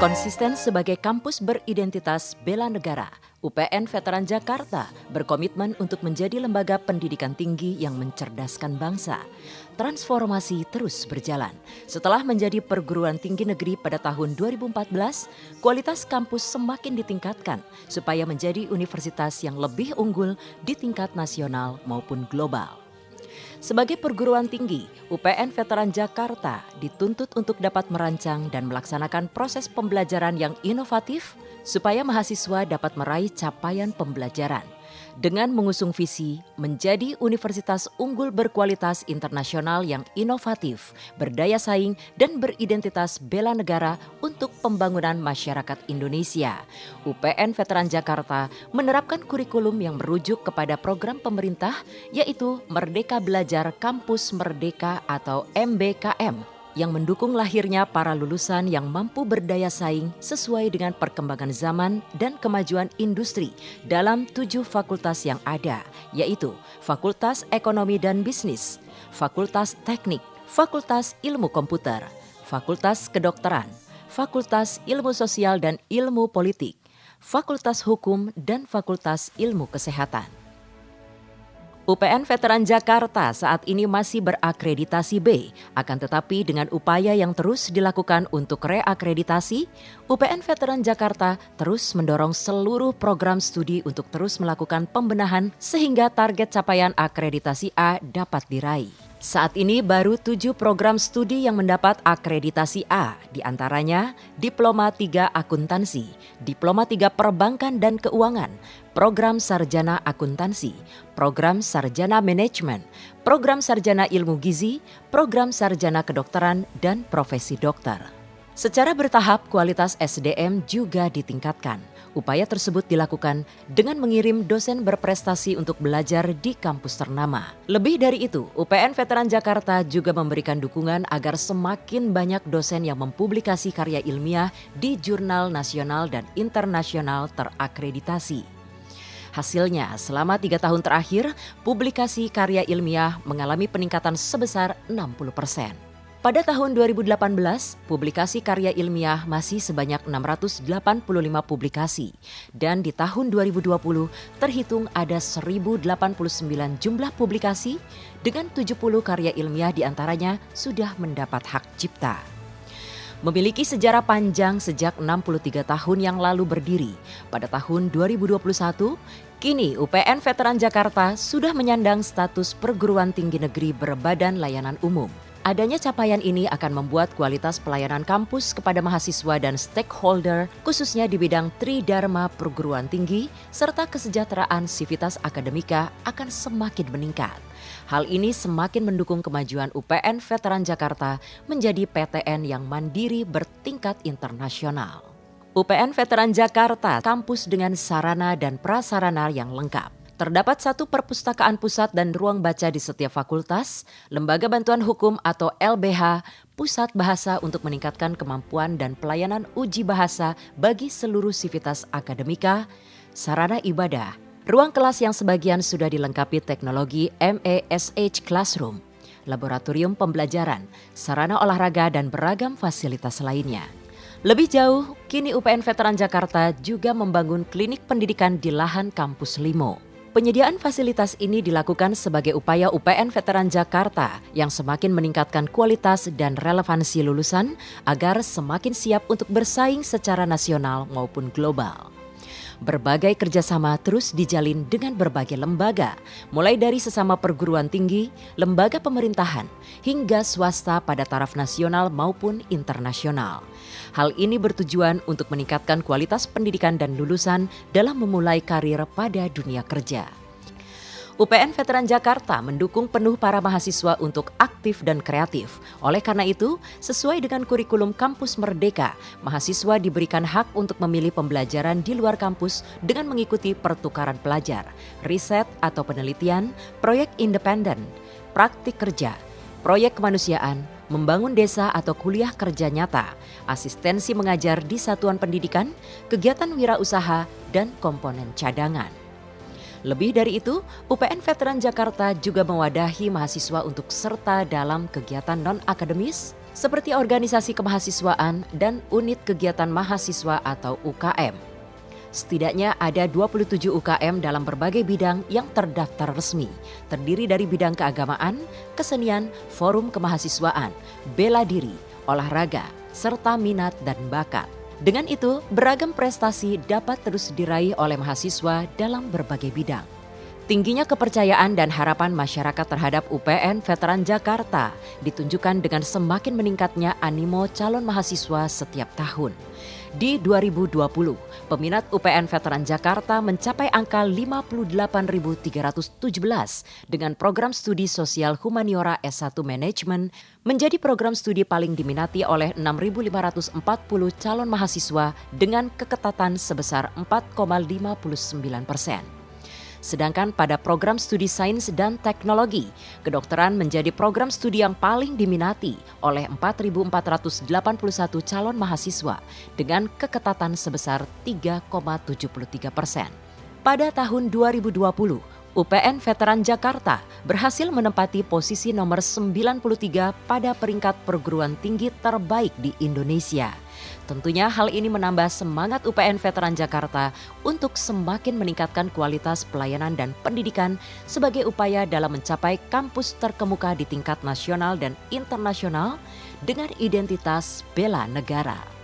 Konsisten sebagai kampus beridentitas bela negara, UPN Veteran Jakarta berkomitmen untuk menjadi lembaga pendidikan tinggi yang mencerdaskan bangsa. Transformasi terus berjalan. Setelah menjadi perguruan tinggi negeri pada tahun 2014, kualitas kampus semakin ditingkatkan supaya menjadi universitas yang lebih unggul di tingkat nasional maupun global. Sebagai perguruan tinggi, UPN Veteran Jakarta dituntut untuk dapat merancang dan melaksanakan proses pembelajaran yang inovatif supaya mahasiswa dapat meraih capaian pembelajaran. Dengan mengusung visi menjadi universitas unggul berkualitas internasional yang inovatif, berdaya saing, dan beridentitas bela negara untuk pembangunan masyarakat Indonesia. UPN Veteran Jakarta menerapkan kurikulum yang merujuk kepada program pemerintah, yaitu Merdeka Belajar Kampus Merdeka atau MBKM, yang mendukung lahirnya para lulusan yang mampu berdaya saing sesuai dengan perkembangan zaman dan kemajuan industri dalam 7 fakultas yang ada, yaitu Fakultas Ekonomi dan Bisnis, Fakultas Teknik, Fakultas Ilmu Komputer, Fakultas Kedokteran, Fakultas Ilmu Sosial dan Ilmu Politik, Fakultas Hukum, dan Fakultas Ilmu Kesehatan. UPN Veteran Jakarta saat ini masih berakreditasi B, akan tetapi dengan upaya yang terus dilakukan untuk reakreditasi, UPN Veteran Jakarta terus mendorong seluruh program studi untuk terus melakukan pembenahan sehingga target capaian akreditasi A dapat diraih. Saat ini baru 7 program studi yang mendapat akreditasi A, diantaranya Diploma 3 Akuntansi, Diploma 3 Perbankan dan Keuangan, Program Sarjana Akuntansi, Program Sarjana Manajemen, Program Sarjana Ilmu Gizi, Program Sarjana Kedokteran, dan Profesi Dokter. Secara bertahap, kualitas SDM juga ditingkatkan. Upaya tersebut dilakukan dengan mengirim dosen berprestasi untuk belajar di kampus ternama. Lebih dari itu, UPN Veteran Jakarta juga memberikan dukungan agar semakin banyak dosen yang mempublikasi karya ilmiah di jurnal nasional dan internasional terakreditasi. Hasilnya, selama 3 tahun terakhir, publikasi karya ilmiah mengalami peningkatan sebesar 60%. Pada tahun 2018, publikasi karya ilmiah masih sebanyak 685 publikasi. Dan di tahun 2020, terhitung ada 1089 jumlah publikasi dengan 70 karya ilmiah diantaranya sudah mendapat hak cipta. Memiliki sejarah panjang sejak 63 tahun yang lalu berdiri, pada tahun 2021, kini UPN Veteran Jakarta sudah menyandang status perguruan tinggi negeri berbadan layanan umum. Adanya capaian ini akan membuat kualitas pelayanan kampus kepada mahasiswa dan stakeholder, khususnya di bidang tridharma perguruan tinggi, serta kesejahteraan sivitas akademika akan semakin meningkat. Hal ini semakin mendukung kemajuan UPN Veteran Jakarta menjadi PTN yang mandiri bertingkat internasional. UPN Veteran Jakarta, kampus dengan sarana dan prasarana yang lengkap. Terdapat 1 perpustakaan pusat dan ruang baca di setiap fakultas, lembaga bantuan hukum atau LBH, pusat bahasa untuk meningkatkan kemampuan dan pelayanan uji bahasa bagi seluruh sivitas akademika, sarana ibadah, ruang kelas yang sebagian sudah dilengkapi teknologi MESH Classroom, laboratorium pembelajaran, sarana olahraga dan beragam fasilitas lainnya. Lebih jauh, kini UPN Veteran Jakarta juga membangun klinik pendidikan di lahan kampus Limo. Penyediaan fasilitas ini dilakukan sebagai upaya UPN Veteran Jakarta yang semakin meningkatkan kualitas dan relevansi lulusan agar semakin siap untuk bersaing secara nasional maupun global. Berbagai kerjasama terus dijalin dengan berbagai lembaga, mulai dari sesama perguruan tinggi, lembaga pemerintahan, hingga swasta pada taraf nasional maupun internasional. Hal ini bertujuan untuk meningkatkan kualitas pendidikan dan lulusan dalam memulai karir pada dunia kerja. UPN Veteran Jakarta mendukung penuh para mahasiswa untuk aktif dan kreatif. Oleh karena itu, sesuai dengan kurikulum Kampus Merdeka, mahasiswa diberikan hak untuk memilih pembelajaran di luar kampus dengan mengikuti pertukaran pelajar, riset atau penelitian, proyek independen, praktik kerja, proyek kemanusiaan, membangun desa atau kuliah kerja nyata, asistensi mengajar di satuan pendidikan, kegiatan wirausaha, dan komponen cadangan. Lebih dari itu, UPN Veteran Jakarta juga mewadahi mahasiswa untuk serta dalam kegiatan non-akademis, seperti organisasi kemahasiswaan dan unit kegiatan mahasiswa atau UKM. Setidaknya ada 27 UKM dalam berbagai bidang yang terdaftar resmi, terdiri dari bidang keagamaan, kesenian, forum kemahasiswaan, bela diri, olahraga, serta minat dan bakat. Dengan itu, beragam prestasi dapat terus diraih oleh mahasiswa dalam berbagai bidang. Tingginya kepercayaan dan harapan masyarakat terhadap UPN Veteran Jakarta ditunjukkan dengan semakin meningkatnya animo calon mahasiswa setiap tahun. Di 2020, peminat UPN Veteran Jakarta mencapai angka 58.317 dengan program studi sosial humaniora S1 Manajemen menjadi program studi paling diminati oleh 6.540 calon mahasiswa dengan keketatan sebesar 4,59%. Sedangkan pada program studi sains dan teknologi, kedokteran menjadi program studi yang paling diminati oleh 4.481 calon mahasiswa dengan keketatan sebesar 3,73%. Pada tahun 2020, UPN Veteran Jakarta berhasil menempati posisi nomor 93 pada peringkat perguruan tinggi terbaik di Indonesia. Tentunya hal ini menambah semangat UPN Veteran Jakarta untuk semakin meningkatkan kualitas pelayanan dan pendidikan sebagai upaya dalam mencapai kampus terkemuka di tingkat nasional dan internasional dengan identitas bela negara.